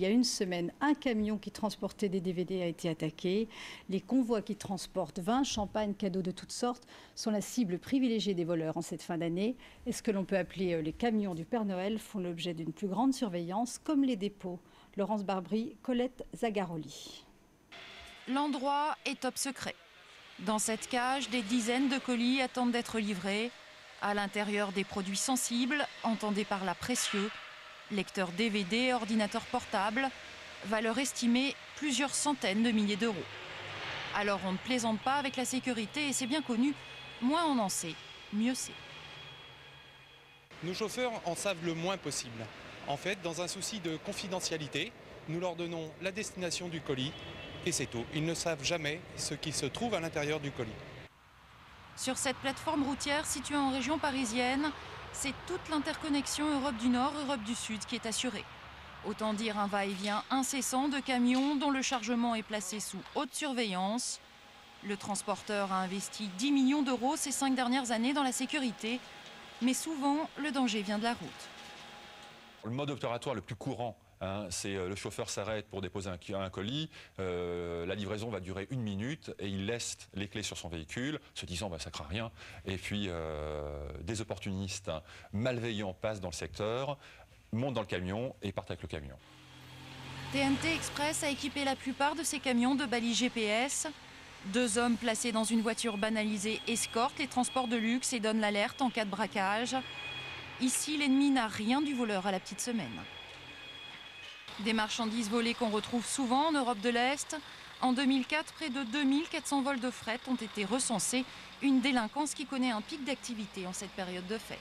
y a une semaine, un camion qui transportait des DVD a été attaqué. Les convois qui transportent vin, champagne, cadeaux de toutes sortes sont la cible privilégiée des voleurs en cette fin d'année. Et ce que l'on peut appeler les camions du Père Noël font l'objet d'une plus grande surveillance, comme les dépôts. Laurence Barbry, Colette Zagaroli. L'endroit est top secret. Dans cette cage, des dizaines de colis attendent d'être livrés. À l'intérieur, des produits sensibles, entendez par là précieux, lecteurs DVD, ordinateurs portables, valeur estimée plusieurs centaines de milliers d'euros. Alors on ne plaisante pas avec la sécurité et c'est bien connu, moins on en sait, mieux c'est. Nos chauffeurs en savent le moins possible. En fait, dans un souci de confidentialité, nous leur donnons la destination du colis et c'est tout. Ils ne savent jamais ce qui se trouve à l'intérieur du colis. Sur cette plateforme routière située en région parisienne, c'est toute l'interconnexion Europe du Nord, Europe du Sud qui est assurée. Autant dire un va-et-vient incessant de camions dont le chargement est placé sous haute surveillance. Le transporteur a investi 10 millions d'euros ces 5 dernières années dans la sécurité, mais souvent le danger vient de la route. Le mode opératoire le plus courant, c'est le chauffeur s'arrête pour déposer un colis, la livraison va durer 1 minute et il laisse les clés sur son véhicule, se disant ça ne craint rien. Et puis des opportunistes malveillants passent dans le secteur, montent dans le camion et partent avec le camion. TNT Express a équipé la plupart de ces camions de balises GPS. 2 hommes placés dans une voiture banalisée escortent les transports de luxe et donnent l'alerte en cas de braquage. Ici, l'ennemi n'a rien du voleur à la petite semaine. Des marchandises volées qu'on retrouve souvent en Europe de l'Est. En 2004, près de 2400 vols de fret ont été recensés, une délinquance qui connaît un pic d'activité en cette période de fête.